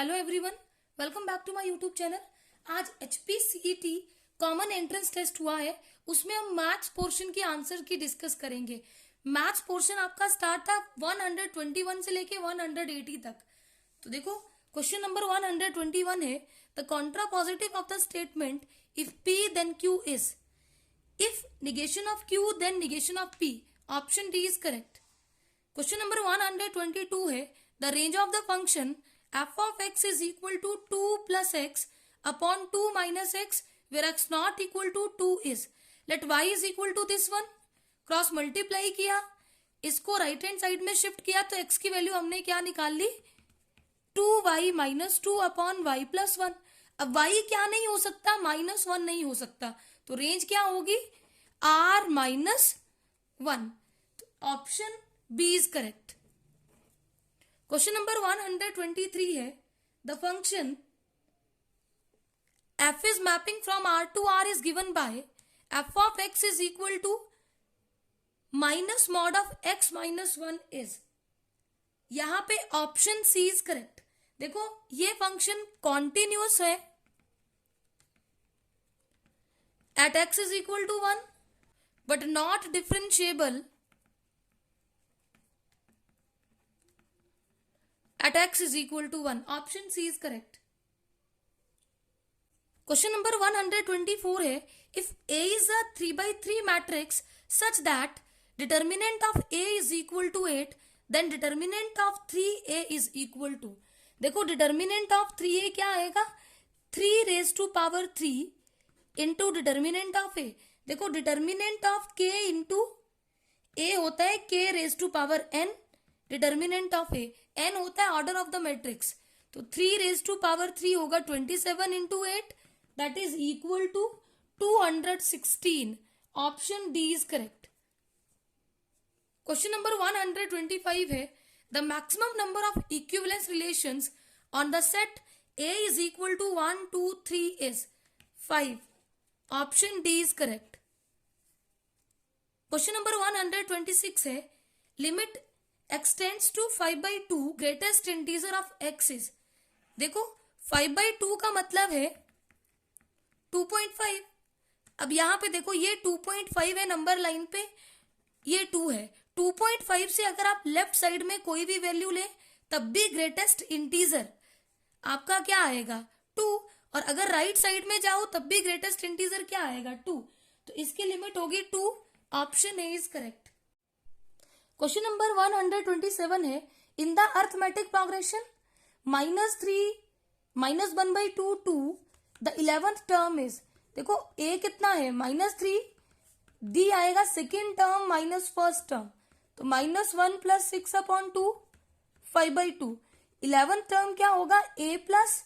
Hello everyone, welcome back to my YouTube channel. आज HPCET common entrance test हुआ है, उसमें हम मैथ्स पोर्शन की आंसर की डिस्कस करेंगे। मैथ्स पोर्शन आपका स्टार्ट था 121 से लेके 180 तक। तो देखो क्वेश्चन नंबर 121 है, the contrapositive of the statement if P then Q is, if negation of Q then negation of P, option D is correct. Question number 122 है, the range of the function f of x is equal to 2 plus x upon 2 minus x where x not equal to 2 is, let y is equal to this one, cross multiply किया, इसको right hand side में shift किया तो x की value हमने क्या निकाल ली 2y minus 2 upon y plus 1। अब y क्या नहीं हो सकता, -1 नहीं हो सकता, तो रेंज क्या होगी r minus 1। Option B is correct. Question number 123 है, the function f is mapping from r to r is given by f of x is equal to minus mod of x minus 1 is, यहां पे option C is correct. देखो ये function continuous है eight x is equal to 1 but not differentiable at x is equal to 1, option C is correct. Question number 124 है, if A is a 3x3 matrix such that determinant of A is equal to 8, then determinant of 3A is equal to, देखो determinant of 3A क्या आएगा 3 raised to power 3 into determinant of A। देखो determinant of K into A होता है K raised to power n, determinant of A n होता है order of the matrix, तो 3 raised to power 3 होगा 27 into 8, that is equal to 216, option D is correct. Question number 125 है, the maximum number of equivalence relations on the set A is equal to 1 2 3 is 5, option D is correct. Question number 126 है, limit x tends to 5/2 greatest integer of x is, देखो 5/2 का मतलब है 2.5। अब यहां पे देखो ये 2.5 है नंबर लाइन पे, ये 2 है, 2.5 से अगर आप लेफ्ट साइड में कोई भी वैल्यू ले तब भी ग्रेटेस्ट इंटीजर आपका क्या आएगा 2, और अगर राइट साइड में जाओ तब भी ग्रेटेस्ट इंटीजर क्या आएगा 2, तो इसकी लिमिट होगी 2, option A is correct. Question number 127 है, in the arithmetic progression -3 -1/2 2 the 11th term is, देखो a कितना है -3, d आएगा second term minus first term, तो -1 + 6/2 5/2, 11th टर्म क्या होगा a plus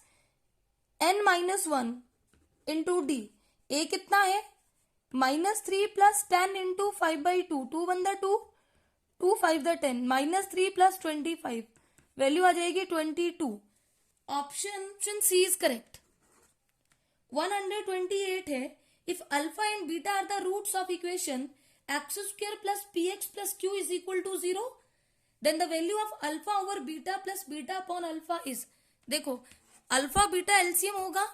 n-1 into D, a कितना है -3 + 10 इंटू 5/2, 2 1 2 2 5 10, -3 + 25, वैल्यू आ जाएगी 22, ऑप्शन सी इज करेक्ट। 128 है, if alpha and beta are the roots of equation x² + px + q is equal to 0, then the value of alpha over beta plus beta upon alpha is, देखो alpha beta LCM होगा,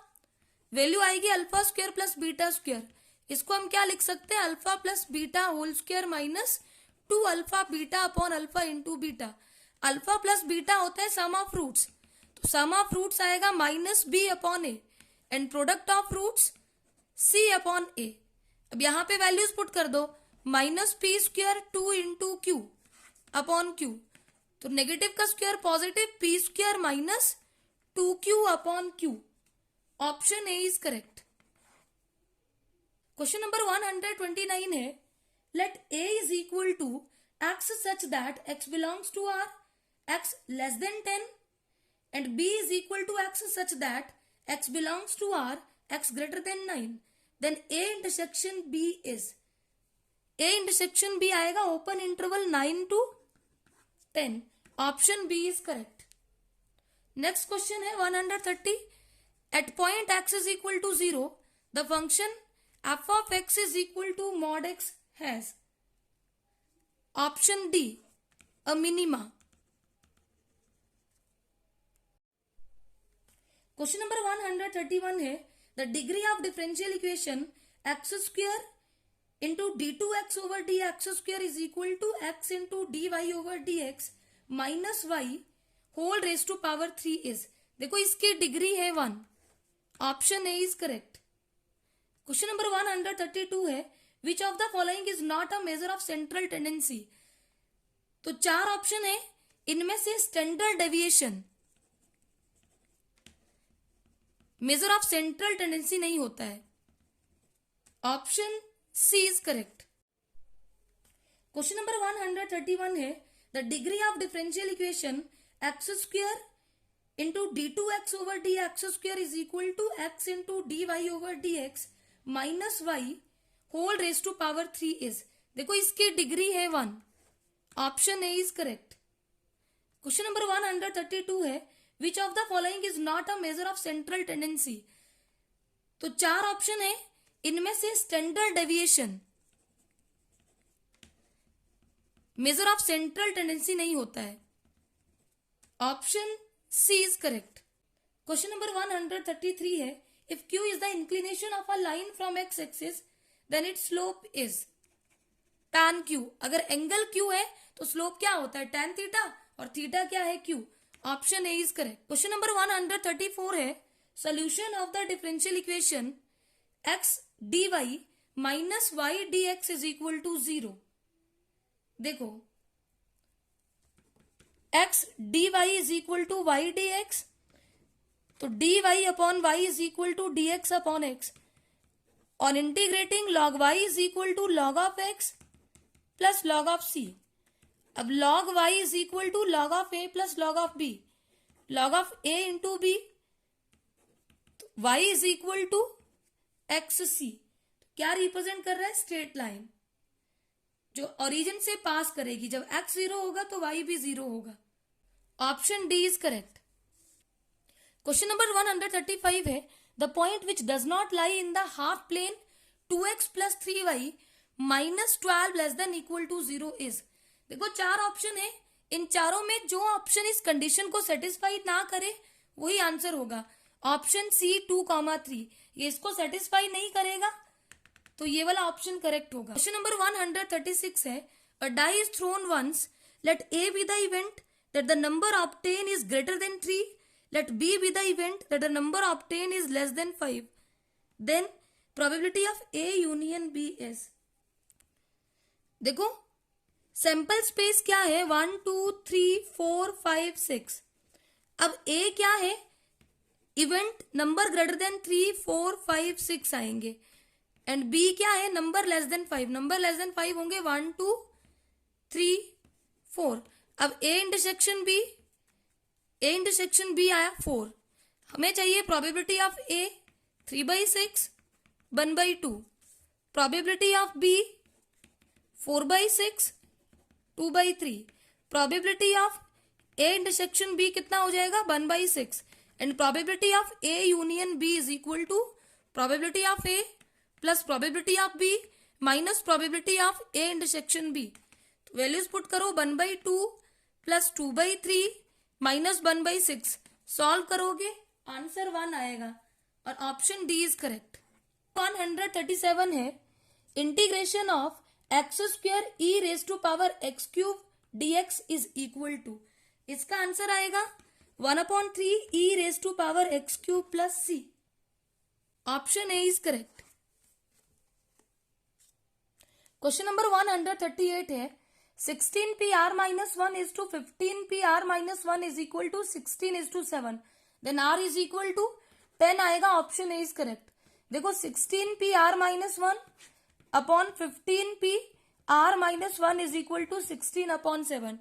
value आएगी alpha square plus beta square, इसको हम क्या लिख सकते हैं alpha plus beta whole square minus 2 alpha beta upon alpha into beta. Alpha plus beta होता है सम ऑफ रूट्स, तो सम ऑफ रूट्स आएगा -b upon A and product of roots c upon A. अब यहां पे values put कर दो, -p² 2 into Q upon Q, तो नेगेटिव का square positive p² minus 2q upon Q, option A is correct. Question number 129 है, let A is equal to x such that x belongs to R, x less than 10, and B is equal to x such that x belongs to R, x greater than 9, then A intersection B is, A intersection B आएगा open interval 9 to 10, option B is correct। Next question है 130, at point x is equal to 0, the function f of x is equal to mod x has, option D a minima। Question number 131 है the degree of differential equation x square into d two x over d x square is equal to x into d y over d x minus y whole raise to power 3 is. देखो इसकी degree है 1, option A is correct. Question number 132 है which of the following is not a measure of central tendency. तो 4 option है, इनमें से standard deviation measure of central tendency नहीं होता है, option C is correct. Question number 131 है the degree of differential equation x square into d two x over d x square is equal to x into d y over d x minus y whole raise to power 3 is. देखो इसकी degree है 1, option A is correct. Question number 132 है which of the following is not a measure of central tendency. तो 4 option है, इनमें से standard deviation measure of central tendency नहीं होता है, option C is correct. Question number 133 है if q is the inclination of a line from x axis then its slope is tan q। अगर angle q है तो slope क्या होता है, tan थीटा, और थीटा क्या है, q। Option A is correct. Question number 134 है solution of the differential equation x dy minus Y D X is equal to 0। देखो x dy is equal to Y D X, तो dy upon Y is equal to D X upon X, और integrating log y is equal to log of x plus log of c। अब log y is equal to log of a plus log of b, log of a into b, y is equal to X C. क्या represent कर रहा है, straight line जो origin से पास करेगी। जब x 0 होगा तो y भी 0 होगा, option D is correct. Question number 135 है the point which does not lie in the half plane 2x plus 3y minus 12 less than equal to 0 is. देखो 4 ऑप्शन है, इन चारों में जो ऑप्शन इस कंडीशन को सेटिस्फाई ना करे वही आंसर होगा, ऑप्शन सी 2,3। ये इसको सेटिस्फाई नहीं करेगा तो ये वाला ऑप्शन करेक्ट होगा। क्वेश्चन नंबर 136 है a die is thrown once, let A B the event that the number obtain is greater than 3, let b be the event that the number obtained is less than 5, then probability of a union b is। देखो sample space क्या है, 1 2 3 4 5 6। अब a क्या है, event number greater than 3 4 5 6 आएंगे, and b क्या है, number less than 5। Number less than 5 होंगे 1 2 3 4। अब a intersection b, A intersection B आया 4। हमें चाहिए probability of A 3/6 1/2, probability of B 4/6 2/3, probability of A intersection B कितना हो जाएगा 1/6, and probability of A union B is equal to probability of A plus probability of B minus probability of A intersection B. तो values put करो 1/2 plus 2/3 minus 1/6, solve करोगे answer 1 आएगा, और option D is correct. 137 है integration of X square E raise to power X cube dx is equal to, इसका answer आएगा 1/3 E raise to power X cube plus C, option A is correct. Question number 138 है 16pr minus 1 is to 15pr minus 1 is equal to 16 is to 7, then r is equal to 10 आएगा, option A is correct. देखो 16pr minus 1 upon 15pr minus 1 is equal to 16 upon 7।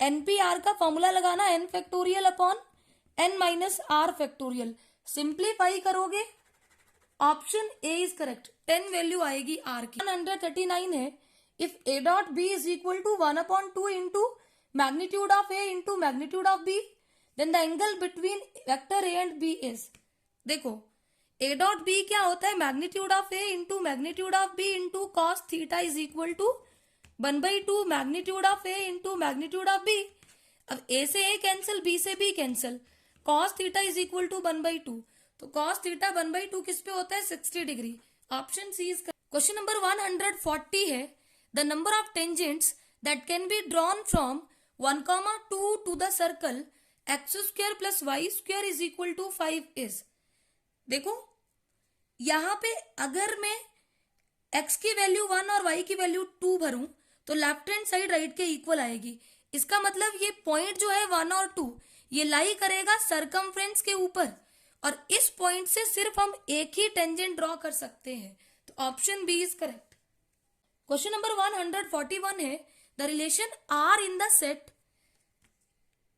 npr का formula लगाना n factorial upon n minus r factorial, simplify करोगे option A is correct, 10 value आएगी r की। 139 है if a dot b is equal to 1/2 into magnitude of a into magnitude of b, then the angle between vector a and b is। देखो a dot b क्या होता है, magnitude of a into magnitude of b into cos theta is equal to 1/2 magnitude of a into magnitude of b। अब a से a cancel, b से b cancel, cos theta is equal to 1/2, तो cos theta 1/2 किस पे होता है 60 degree. Option C is. Question number 140 है the number of tangents that can be drawn from 1,2 to the circle x² plus y² is equal to 5 is. देखो यहां पे अगर मैं x की वैल्यू 1 और y की वैल्यू 2 भरूं तो लेफ्ट हैंड साइड राइट के इक्वल आएगी। इसका मतलब ये पॉइंट जो है 1 और 2 ये लाई करेगा सरकमफ्रेंस के ऊपर, और इस पॉइंट से सिर्फ हम एक ही टेंजेंट ड्रॉ कर सकते हैं, तो option B is correct. Question number 141 है the relation R in the set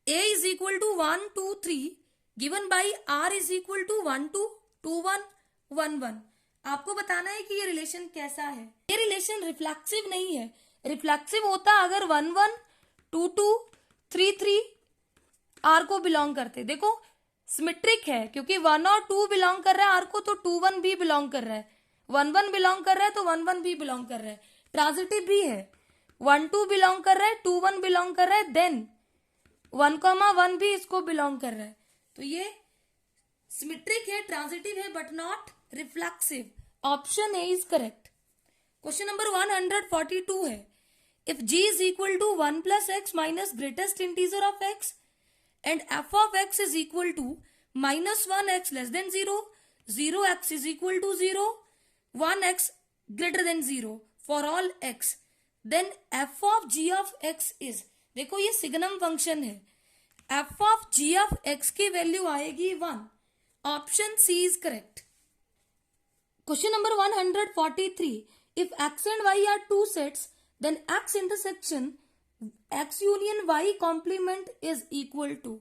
a is equal to 1 2 3 given by r is equal to 1 2 2 1 1 1। आपको बताना है कि ये रिलेशन कैसा है। ये रिलेशन रिफ्लेक्सिव नहीं है। रिफ्लेक्सिव होता अगर 1 1 2 2 3 3 r को बिलोंग करते। देखो सिमेट्रिक है क्योंकि 1 और 2 बिलोंग कर रहा है r को, तो 2 1 भी बिलोंग कर रहा है। 1 1 बिलोंग कर रहा है तो 1 1 भी बिलोंग कर रहा है। ट्रांजिटिव भी है, 1 2 बिलोंग कर रहा है, 2 1 बिलोंग कर रहा है, देन 1,1 भी इसको बिलोंग कर रहा है। तो ये सिमेट्रिक है, ट्रांजिटिव है, but not reflexive. Option A is correct. Question number 142 है if g is equal to 1 plus x minus greatest integer of x and f of x is equal to -1x less than 0, 0x is equal to 0, 1x greater than 0 for all x, then f of g of x is. देखो ये signum function है, f of g of x की value आएगी 1। Option C is correct. Question number 143 if x and y are two sets then x intersection x union y complement is equal to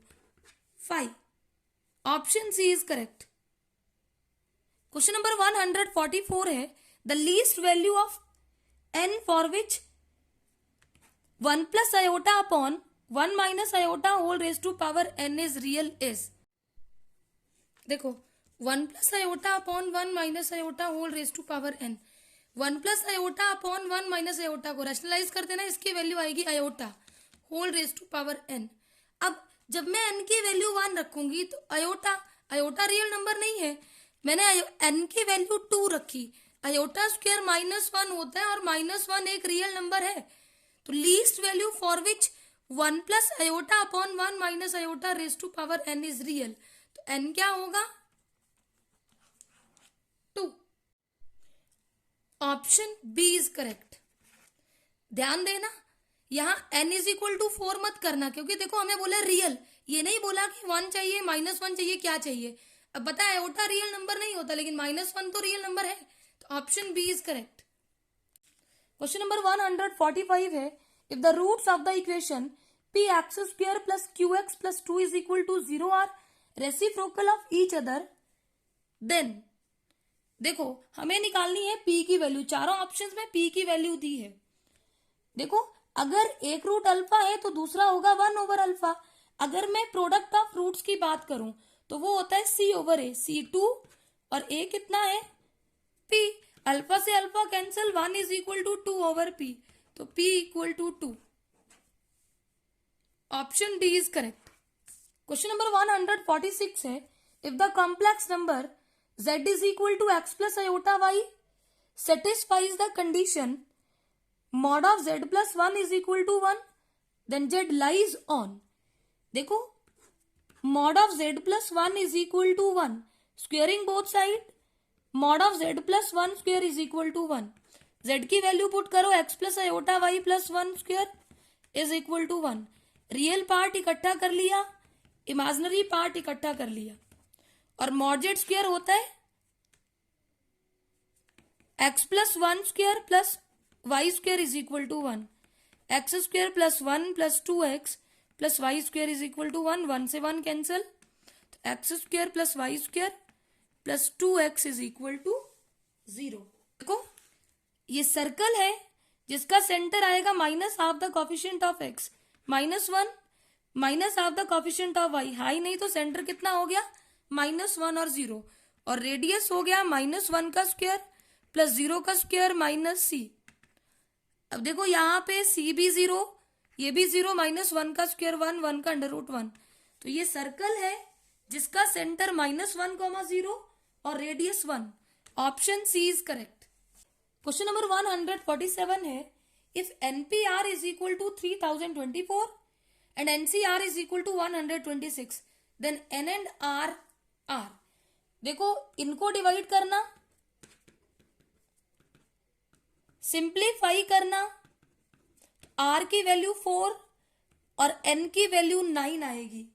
5। Option C is correct. Question number 144 है the least value of n for which 1 plus iota upon 1 minus iota whole raise to power n is real is. देखो 1 plus iota upon 1 minus iota whole raise to power n, 1 plus iota upon 1 minus iota को rationalise करते ना, इसकी value आएगी iota whole raise to power n। अब जब मैं n की वैल्यू 1 रखूंगी तो आयोटा रियल नंबर नहीं है, मैंने n की वैल्यू 2 रखी, आयोटा स्क्वायर -1 होता है और -1 एक रियल नंबर है, तो least value for which 1 plus iota upon 1 minus iota raise to power n is real, तो n क्या होगा 2। Option B is correct. ध्यान देना यहाँ n इज इक्वल टू 4 मत करना, क्योंकि देखो हमें बोला रियल, ये नहीं बोला कि 1 चाहिए -1 चाहिए, क्या चाहिए। अब बता आयोटा रियल नंबर नहीं होता, लेकिन -1 तो रियल नंबर है, तो option B is correct. Question number 145 है if the roots of the equation px² plus qx plus 2 is equal to 0 are reciprocal of each other, then देखो हमें निकालनी है p की वैल्यू। चारों ऑप्शंस में p की वैल्यू दी है। देखो अगर एक रूट अल्फा है तो दूसरा होगा 1 ओवर अल्फा। अगर मैं प्रोडक्ट ऑफ रूट्स की बात करूं तो वो होता है c ओवर a, c2 और a कितना है p। अल्फा से alpha cancel, 1 is equal to 2 over p, तो p equal to 2। Option D is correct. Question number 146 है if the complex number z is equal to x plus iota y satisfies the condition mod of z plus 1 is equal to 1 then z lies on. देखो mod of z plus 1 is equal to 1, squaring both side, mod of z plus 1 square is equal to 1। z की value put करो, x plus iota y plus 1 square is equal to 1। Real part इकट्ठा कर लिया, imaginary part इकट्ठा कर लिया, और mod z square होता है x plus 1 square plus y square is equal to 1, x square plus 1 plus 2x plus y square is equal to 1, 1 से 1 कैंसिल, तो x square plus y square plus 2x is equal to 0। देखो ये circle है जिसका centre आएगा minus half the coefficient of x, -1 minus half the coefficient of y। हाई नहीं तो सेंटर कितना हो गया -1 और 0, और रेडियस हो गया -1 का स्क्वायर प्लस 0 का स्क्वायर माइनस c। अब देखो यहाँ पे c भी 0, ये भी 0, -1 का स्क्वायर 1, 1 का अंडर रूट 1, तो ये सर्कल है जिसका सेंटर -1, 0 और radius 1। Option C is correct. Question number 147 है, if NPR is equal to 3024 and NCR is equal to 126, then N and R are. देखो इनको डिवाइड करना, सिंप्लीफाई करना, आर की वैल्यू 4 और एन की वैल्यू 9 आएगी।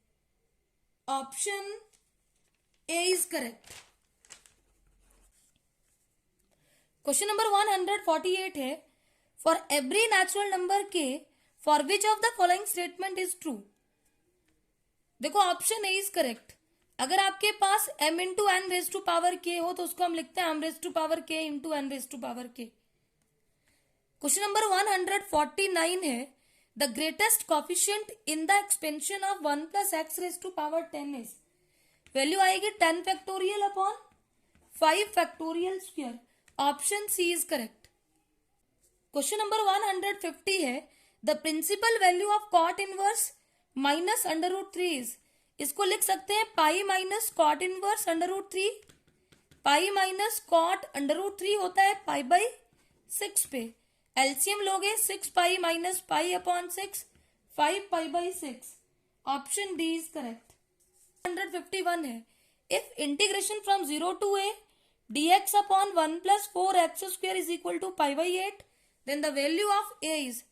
Option A is correct. Question number 148 है, for every natural number k for which of the following statement is true. देखो ऑप्शन ए इज करेक्ट। अगर आपके पास m into n raise to power k हो तो उसको हम लिखते हैं m raise to power k into n raise to power k। Question number 149 है, the greatest coefficient in the expansion of 1 plus x raise to power 10 is. Value आएगी 10 factorial upon 5 factorial square. Option C is correct. Question number 150 है, the principal value of cot inverse minus √3 is. इसको लिख सकते हैं pi minus cot inverse √3। Pi minus cot √3 होता है पाई by 6 पे। LCM लोगे 6 pi minus pi upon 6, 5 pi by 6। Option D is correct. 151 है, if integration from 0 to a dx upon 1 plus 4x square is equal to pi by 8, then the value of a is.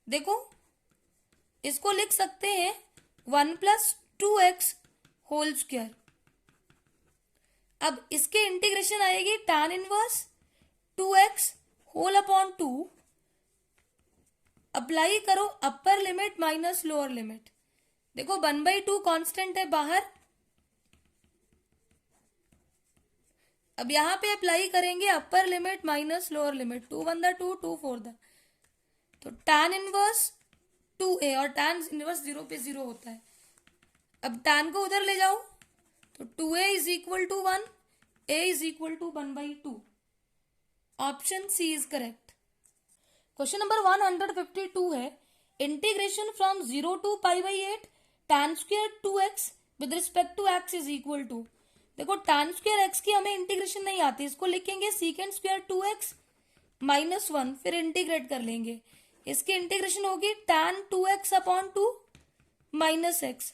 देखो इसको लिख सकते हैं 1 plus 2x whole square. अब इसके integration आएगी tan inverse 2x whole upon 2। Apply करो upper limit minus lower limit. देखो 1/2 कांस्टेंट है बाहर। अब यहां पे अप्लाई करेंगे अपर लिमिट माइनस लोअर लिमिट। 2 1 2 2 4 तो tan इनवर्स 2a और tan इनवर्स 0 पे 0 होता है। अब tan को उधर ले जाओ तो 2a is equal to 1, a is equal to 1/2। Option C is correct. Question number 152 है, integration from 0 to pi by 8 tan square 2x with respect to x is equal to. देखो tan स्क्वायर x की हमें integration नहीं आती, इसको लिखेंगे secant square 2x minus 1, फिर integrate कर लेंगे। इसकी इंटीग्रेशन होगी tan 2x upon 2 minus x।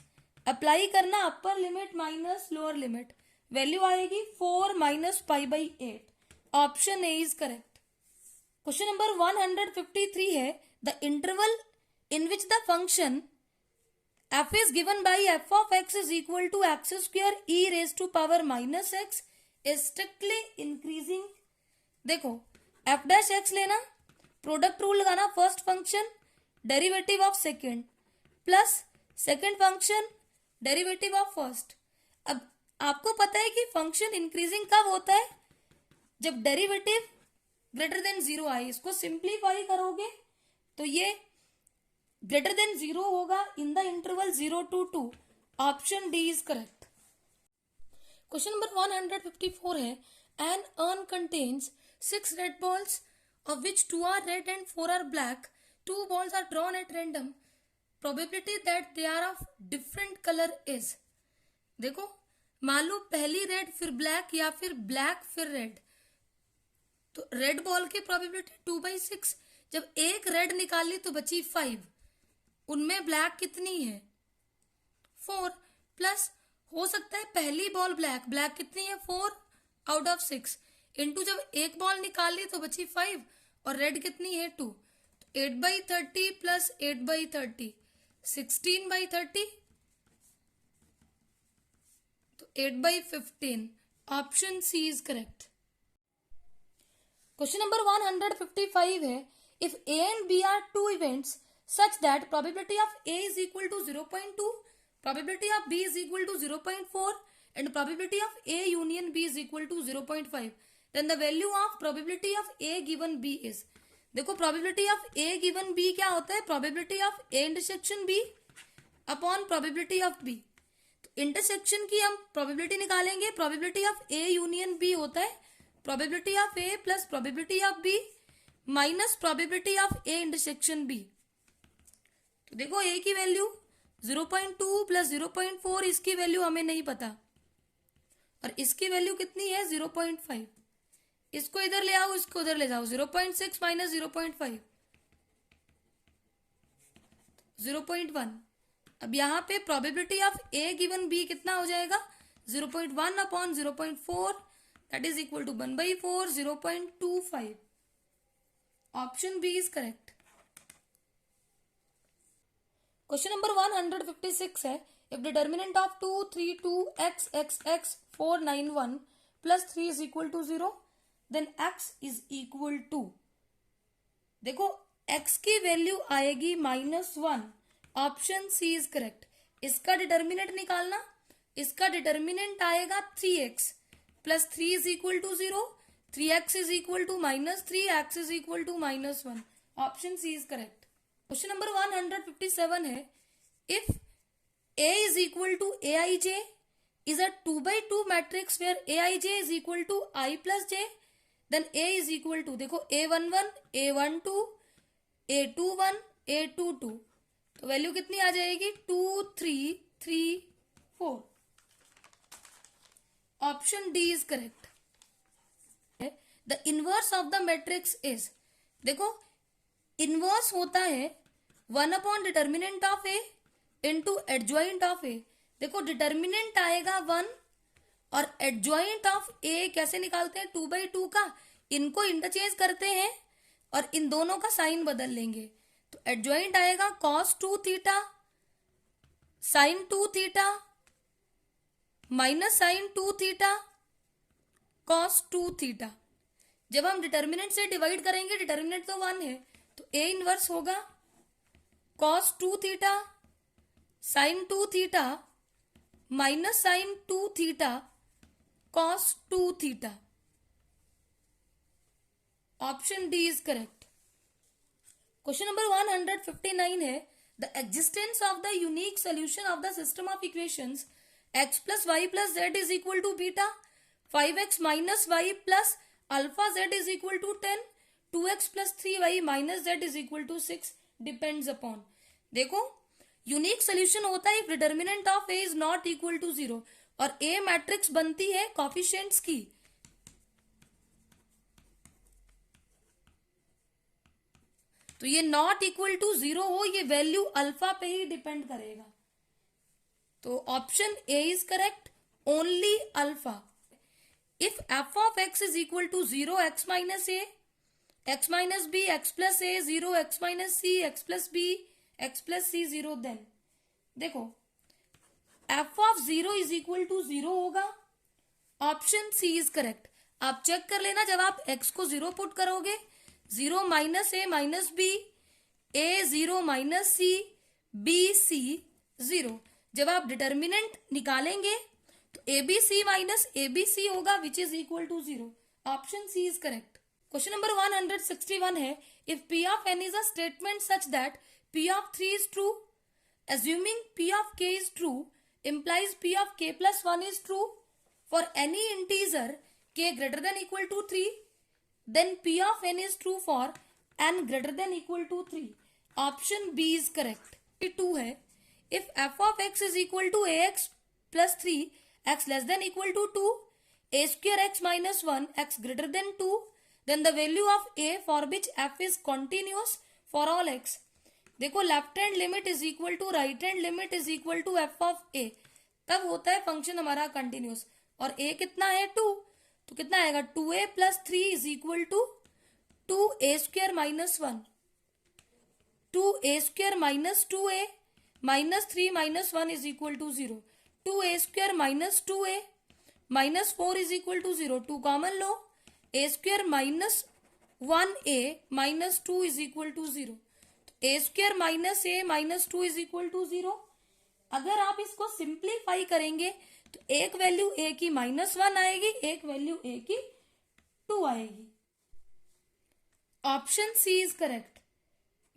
Apply करना upper limit minus lower limit. Value आएगी 4 minus pi by 8। Option A is correct. Question number 153 है, the interval in which the function f is given by f of x is equal to x square e raised to power minus x is strictly increasing। देखो f dash x लेना, product rule लगाना, first function derivative of second plus second function derivative of first. अब आपको पता है कि function increasing कब होता है, जब डेरिवेटिव ग्रेटर देन 0 आए। इसको सिंप्लीफाई करोगे तो ये ग्रेटर देन 0 होगा in the interval 0 to 2। Option D is correct. Question number 154 है, an urn contains 6 red balls of which 2 are red and 4 are black. 2 balls are drawn at random. Probability that they are of different color is। देखो मान लो पहली red फिर black या फिर black फिर red, तो red ball की probability 2/6। जब एक रेड निकाली तो बची 5, उनमें ब्लैक कितनी है 4, प्लस हो सकता है पहली बॉल ब्लैक, ब्लैक कितनी है 4 आउट ऑफ 6 इंटू जब एक बॉल निकाली तो बची 5 और रेड कितनी है 2, तो 8/30 प्लस 8/30 16/30 तो 8/15। Option C is correct. Question number 155 है, if A and B are two events such that probability of A is equal to 0.2, probability of B is equal to 0.4 and probability of A union B is equal to 0.5, then the value of probability of A given B is। देखो probability of A given B क्या होता है, probability of A intersection B upon probability of B। तो intersection की हम probability निकालेंगे, probability of A union B होता है probability of A plus probability of B minus probability of A intersection B। तो देखो A की वैल्यू 0.2 प्लस 0.4, इसकी वैल्यू हमें नहीं पता, और इसकी वैल्यू कितनी है 0.5। इसको इधर ले आओ, इसको उधर ले जाओ, 0.6 माइनस 0.5 0.1। अब यहाँ पे probability of A given B कितना हो जाएगा 0.1 upon 0.4, that is equal to 1/4, 0.25। Option B is correct. Question number 156 है, if determinant of 2, 3, 2, x, x, x, 4, 9, 1 plus 3 is equal to 0, देन x इज इक्वल टू, देखो x की value आएगी -1, option C is correct. इसका determinant निकालना, इसका determinant आएगा 3x plus 3 is equal to 0, 3x is equal to -3, x is equal to -1, option C is correct. Question number 157 है, if A is equal to Aij is a 2x2 matrix where Aij is equal to I plus j, then A is equal to, देखो A11, A12, A21, A22, तो value कितनी आ जाएगी 2, 3, 3, 4। Option D is correct. The inverse of the matrix is, देखो inverse होता है 1 upon determinant of A into adjoint of A. देखो determinant आएगा 1 और एडजॉइंट ऑफ ए कैसे निकालते हैं 2/2 का, इनको इंटरचेंज करते हैं और इन दोनों का साइन बदल लेंगे, तो एडजॉइंट आएगा cos 2 theta sin 2 theta minus sin 2 theta cos 2 theta. जब हम डिटर्मिनेंट से डिवाइड करेंगे, डिटर्मिनेंट तो 1 है, तो ए इनवर्स होगा cos 2 theta sin 2 theta minus sin 2 theta cos 2 theta. Option D is correct. Question number 159 है, the existence of the unique solution of the system of equations x plus y plus z is equal to beta, 5x minus y plus alpha z is equal to 10, 2x plus 3y minus z is equal to 6 depends upon. देखो unique solution होता है if determinant of A is not equal to 0, और ए matrix बनती है coefficients की, तो ये not equal to 0 हो, ये वैल्यू अल्फा पे ही डिपेंड करेगा, तो option A is correct, only alpha. If F of X is equal to 0, x minus A, x minus B, X plus A 0, x minus C, X plus B, X plus C 0, then देखो F of 0 is equal to 0 होगा, option C is correct. आप check कर लेना, जब आप x को 0 put करोगे, 0 minus A minus B, A 0 minus C, B C 0। जब आप डिटर्मिनेंट निकालेंगे तो A B C minus A B C होगा, which is equal to 0, option C is correct. Question number 161 है, if P of n is a statement such that P of 3 is true, assuming P of k is true, implies P of k plus 1 is true for any integer k greater than equal to 3, then P of n is true for n greater than equal to 3, option B is correct। 2 है, if f of x is equal to ax plus 3, x less than equal to 2, a square x minus 1, x greater than 2, then the value of a for which f is continuous for all x। देखो left hand limit is equal to right hand limit is equal to F of A, तब होता है function हमारा continuous, और ए कितना है 2, तो कितना आएगा 2a plus 3 is equal to 2a square minus 1, 2a square minus 2a minus 3 minus 1 is equal to 0, 2a square minus 2a minus 4 is equal to 0, 2 common लो, a square minus 1a minus 2 is equal to 0, a square minus A minus 2 is equal to 0। अगर आप इसको simplify करेंगे तो एक value ए की -1 आएगी, एक वैल्यू ए की 2 आएगी, ऑप्शन सी इज करेक्ट,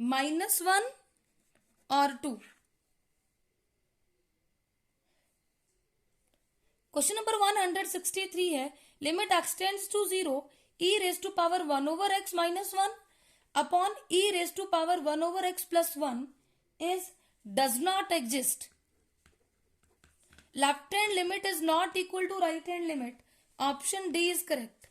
-1 और 2। क्वेश्चन नंबर 163 है, limit x tends to 0, e raise to power 1 over x minus 1 upon e raised to power 1 over x plus 1 is does not exist. Left hand limit is not equal to right hand limit. Option D is correct.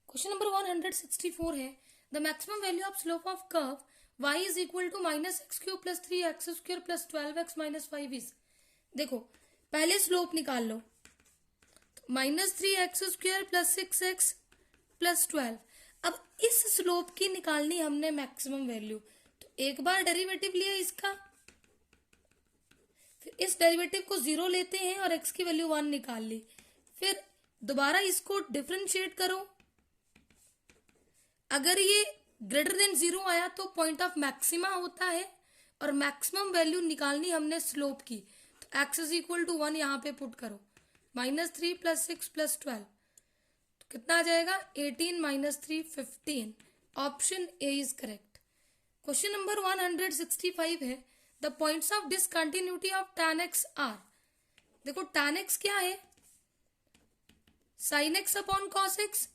Question number 164 है the maximum value of slope of curve y is equal to minus x cube plus 3x² plus 12x minus 5 is. देखो पहले slope निकाल लो. Minus 3x² plus 6x plus 12. अब इस slope की निकालनी हमने maximum value. तो एक बार डेरिवेटिव लिया इसका, फिर इस डेरिवेटिव को 0 लेते हैं और x की वैल्यू 1 निकाल ली. फिर दोबारा इसको डिफरेंशिएट करो. अगर ये ग्रेटर देन 0 आया तो पॉइंट ऑफ मैक्सिमा होता है और मैक्सिमम वैल्यू निकालनी हमने स्लोप की. तो x इज इक्वल टू 1 यहाँ पे पुट करो. -3 प्लस 6 प्लस 12 तो कितना आ जाएगा 18 minus 3 15. Option A is correct. Question number 165 है the points of discontinuity of tan x are. देखो tan x क्या है, sin x upon cos x.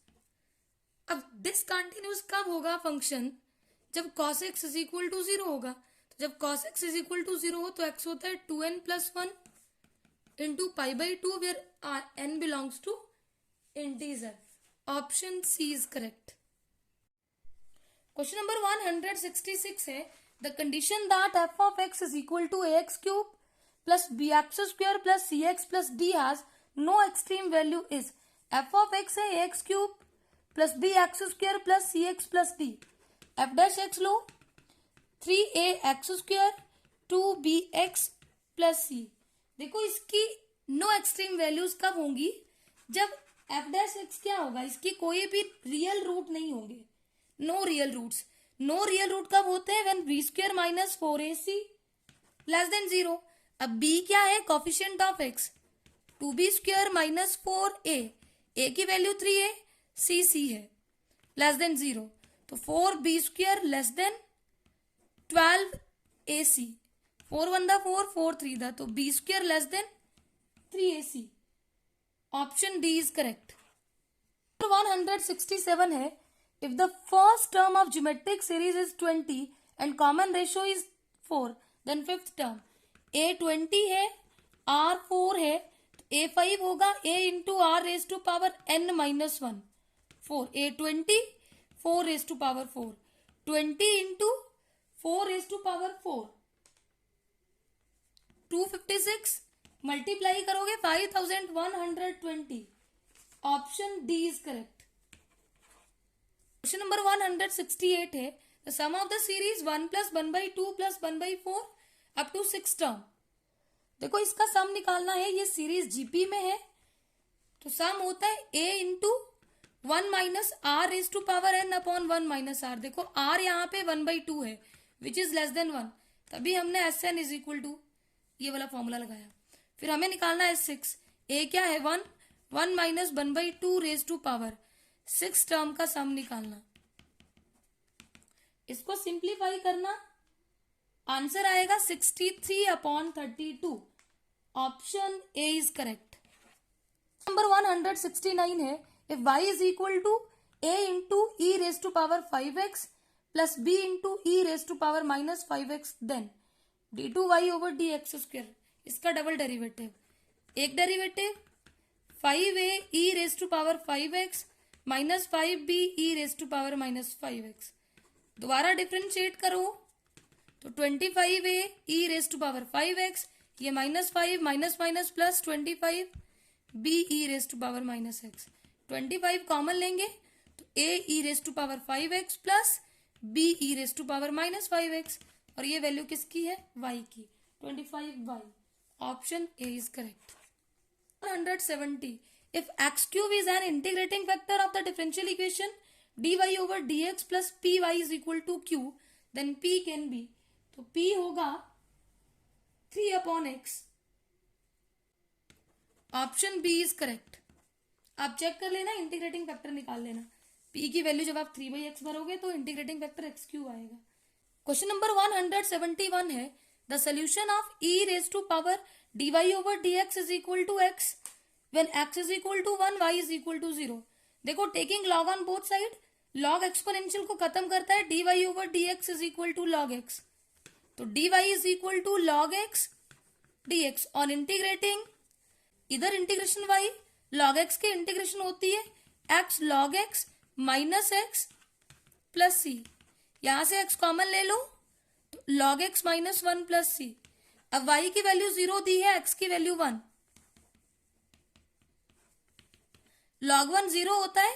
अब डिसकंटिन्यूस कब होगा फंक्शन, जब cos x is equal to 0 होगा. तो जब cos x is equal to 0 हो तो x होता है 2n plus 1 into pi by 2 where n belongs to integer. Option C is correct. Question number 166 है the condition that f of x is equal to ax cube plus bx square plus cx plus d has no extreme value is. f of x है ax cube plus B X square plus C X plus D. F dash X लो 3ax² 2bx plus C. देखो इसकी no extreme values कब होंगी, जब F dash x क्या होगा, इसकी कोई भी रियल रूट नहीं होंगे. No real roots. No real root कब होते हैं, when b² minus 4ac less than 0. अब b क्या है, coefficient of x. 2b² minus 4a, a की वैल्यू 3 है, c है लेस देन 0. तो 4b² लेस देन 12ac. 4 1 दा 4 4 3 दा, तो b² less than 3ac. Option D is correct. 167 है if the first term of geometric series is 20 and common ratio is 4 then fifth term. a 20 है, r 4 है, तो a 5 होगा, a into r raise to power n minus 1 4. a 20 4 raise to power 4 20 into 4 raise to power 4 256 multiply करोगे 5120. Option D is correct. Question number 168 है the sum of the series 1 plus 1/2 plus 1/4 up to 6 term. देखो इसका सम निकालना है, ये series GP में है तो सम होता है a into 1 minus r raise to power n upon 1 minus r. देखो r यहाँ पे 1/2 है विच इज लेस देन 1, तभी हमने S N is equal to ये वाला फॉर्मूला लगाया. फिर हमें निकालना है 6. a क्या है 1 1 minus 1/2 raise to power 6 term का सम निकालना. इसको सिंप्लीफाई करना, आंसर आएगा 63 upon 32. Option A is correct. Number 169 है if y is equal to a into e raised to power 5x plus b into e raised to power minus 5x then d2y over dx square. इसका double derivative, एक derivative 5a e raised to power 5x minus 5b e raised to power minus 5x. दोबारा differentiate करो तो 25a e raised to power 5x, ये -5 minus minus plus 25b e raised to power minus x. 25 common लेंगे तो a e raise to power 5x plus b e raise to power minus 5x और ये value किसकी है, y की, 25y. Option A is correct. 170 if x³ is an integrating factor of the differential equation dy over dx plus py is equal to q then p can be. तो p होगा 3 upon x. Option B is correct. आप check कर लेना, integrating factor निकाल लेना. p की value जब आप 3/x भरोगे तो इंटीग्रेटिंग फैक्टर x³ आएगा. क्वेश्चन नंबर 171 है the solution of e raise to power dy over dx is equal to x when x is equal to 1 y is equal to 0. देखो taking log on both side, log exponential को खत्म करता है, dy over dx is equal to log x. तो dy is equal to log X D X. On integrating, इधर integration y log x की integration होती है x log x minus X plus C. यहां से x कॉमन ले लो तो log x minus 1 plus C. अब y की वैल्यू 0 दी है, x की वैल्यू 1, log 1 0 होता है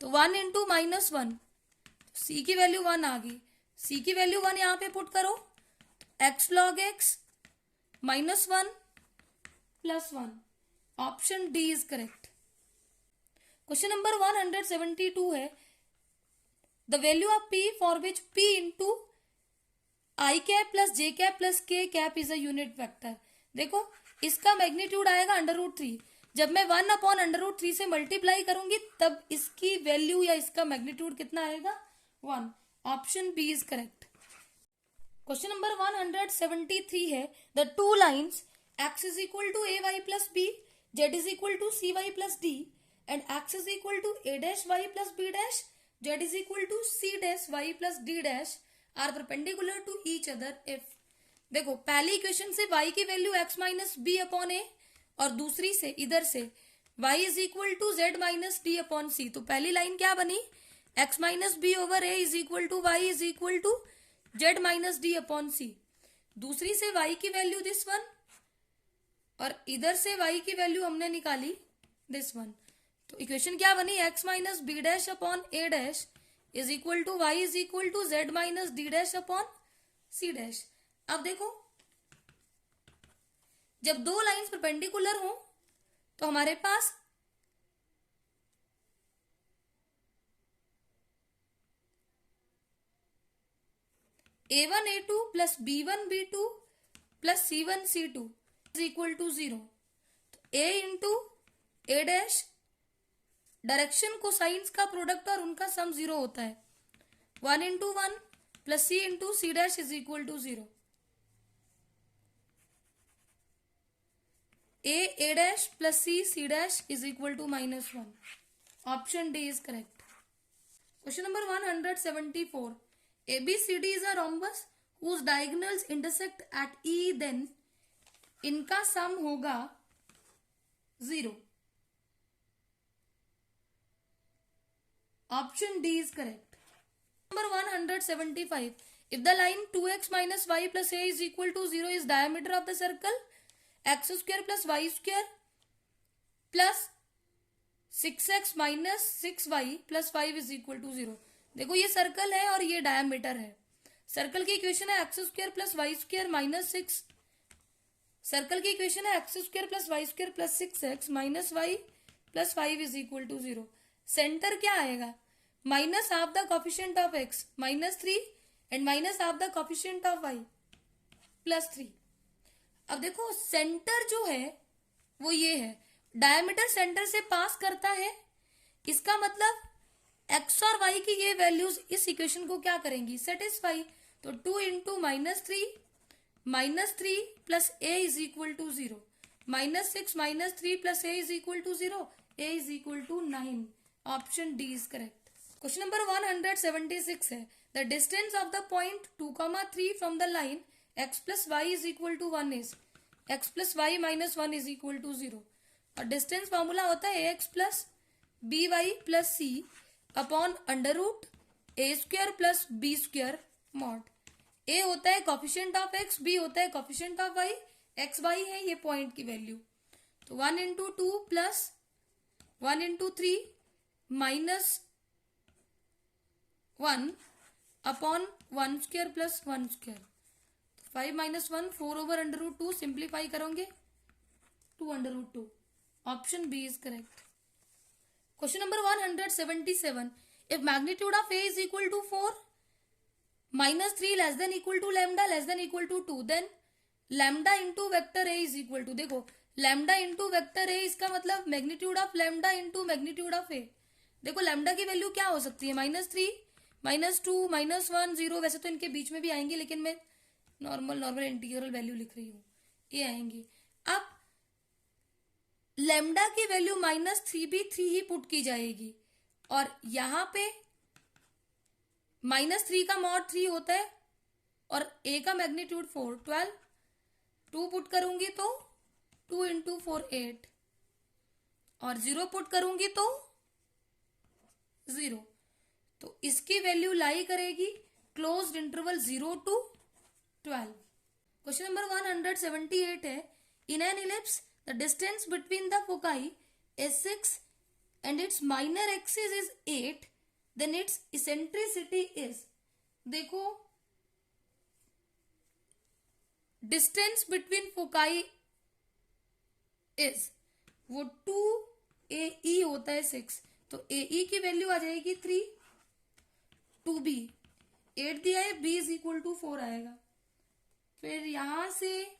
तो 1 इंटू माइनस 1, सी की वैल्यू 1 आ गई। सी की वैल्यू 1 यहां पे पुट करो, x log x minus 1 plus 1। Option D is correct. Question number 172 है the value of p for which p into I cap plus J cap plus K cap is a unit vector. देखो इसका magnitude आएगा √3। जब मैं 1/√3 से multiply करूंगी तब इसकी वैल्यू या इसका मैग्नीट्यूड कितना आएगा, 1। Option B is correct. Question number 173 है the two lines x is equal to ay plus b, z is equal to cy plus d, and x is equal to a dash y plus b dash, z is equal to c dash y plus d dash are perpendicular to each other if। देखो पहली equation से y की value x minus B upon A और दूसरी से इधर से y is equal to z minus D upon C. तो पहली लाइन क्या बनी, x minus B over A is equal to y is equal to z minus D upon C. दूसरी से y की वैल्यू दिस वन और इधर से y की वैल्यू हमने निकाली दिस वन। तो इक्वेशन क्या बनी, x minus B dash upon A dash is equal to y is equal to z minus D dash upon C dash. अब देखो जब दो लाइंस परपेंडिकुलर हो तो हमारे पास a1 a2 plus b1 b2 plus c1 c2 is equal to 0। तो a into A dash direction cosines का प्रोडक्ट और उनका सम 0 होता है। 1 into 1 plus C into C dash is equal to 0। A dash plus C dash is equal to -1। Option D is correct. Question number 174 ABCD is a rhombus whose diagonals intersect at E, then इनका sum होगा 0। Option D is correct. Number 175 if the line 2x minus y plus a is equal to 0 is diameter of the circle x square plus y square plus 6x minus 6y plus 5 is equal to 0। देखो ये circle है और ये diameter है। Circle की equation है x square plus y square minus 6। Circle की equation है x square plus y square plus 6x minus y plus 5 is equal to 0। Centre क्या आएगा, minus half the coefficient of x -3 and minus half the coefficient of y +3। अब देखो centre जो है वो ये है, डायमीटर सेंटर से पास करता है, इसका मतलब x और y की ये वैल्यूज इस इक्वेशन को क्या करेंगी, सेटिस्फाई। तो 2 into -3 plus a is equal to 0, -6 -3 plus a is equal to 0, a is equal to 9। Option D is correct. Question number 176 है the distance of the point 2,3 from the line x plus y is equal to 1 is x plus y minus 1 is equal to 0। और distance formula होता है ax plus b y plus C upon √a square plus B square mod. a होता है coefficient of x, b होता है coefficient of y, x y है ये point की वैल्यू। तो 1 into 2 plus 1 into 3 minus 1 upon 1 square plus 1 square. 5 minus 1 4 over √2 simplify करोगे 2 option B is correct. Question number 177 if magnitude of a is equal to 4 -3 less than equal to lambda less than equal to 2 then lambda into vector a is equal to, देखो lambda into vector a इसका मतलब magnitude of lambda into magnitude of a। देखो lambda की value क्या हो सकती है, -3 -2 -1 0, वैसे तो इनके बीच में भी आएंगे लेकिन मैं नॉर्मल इंटीग्रल वैल्यू लिख रही हूँ, ये आएंगी। अब लैम्डा की वैल्यू -3 भी 3 ही पुट की जाएगी और यहां पे -3 का मॉड 3 होता है और a का मैग्नीट्यूड 4, 12, 2 पुट करूंगी तो 2 इंटू 4 8, और 0 पुट करूंगी तो 0। तो इसकी वैल्यू लाई करेगी closed interval 0 to 12। Question number 178 है, in an ellipse the distance between the foci is 6 and its minor axis is 8, then its eccentricity is। देखो डिस्टेंस बिटवीन फोकाई इज वो 2 AE होता है 6, तो AE की वैल्यू आ जाएगी 3, 2B 8 दिया है, B इज इक्वल टू 4 आएगा। फिर यहां से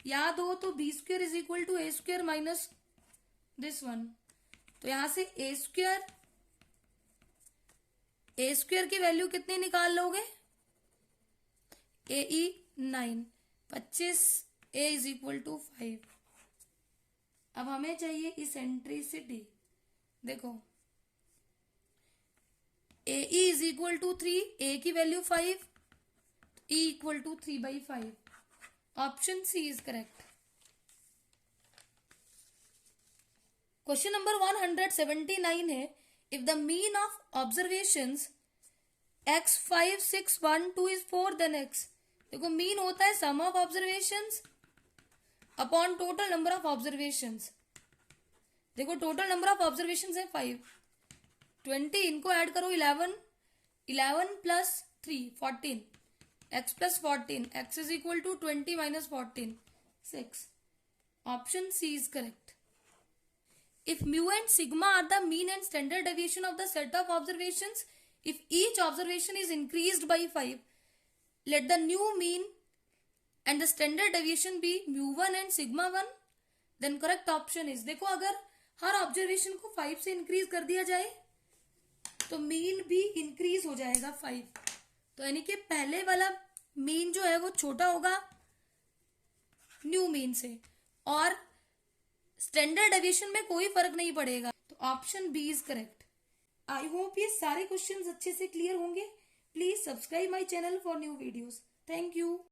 याद हो तो B square is equal to A square minus this one, तो यहां से ए स्क्वेयर की वैल्यू कितनी निकाल लोगे, AE 9, 25, A is equal to 5। अब हमें चाहिए इसेंट्रिसिटी। देखो AE is equal to 3, A की value 5, E equal to 3/5। Option C is correct. Question number 179 है, if the mean of observations x 5 6 1 2 is 4 then x। देखो मीन होता है sum of observations upon total number of observations. देखो total number of observations है 5, 20, इनको add करो 11, 11 plus 3 14, x plus 14, x is equal to 20 minus 14, 6। Option C is correct. If mu and sigma are the mean and standard deviation of the set of observations, if each observation is increased by 5, let the new mean and the standard deviation be mu1 and sigma 1, then correct option is। देखो अगर हर observation को 5 से increase कर दिया जाए तो mean भी increase हो जाएगा 5, तो यानी कि पहले वाला मीन जो है वो छोटा होगा न्यू मीन से, और स्टैंडर्ड डेविएशन में कोई फर्क नहीं पड़ेगा, तो option B is correct. I hope ये सारे क्वेश्चंस अच्छे से क्लियर होंगे। Please subscribe my channel for new videos. Thank you.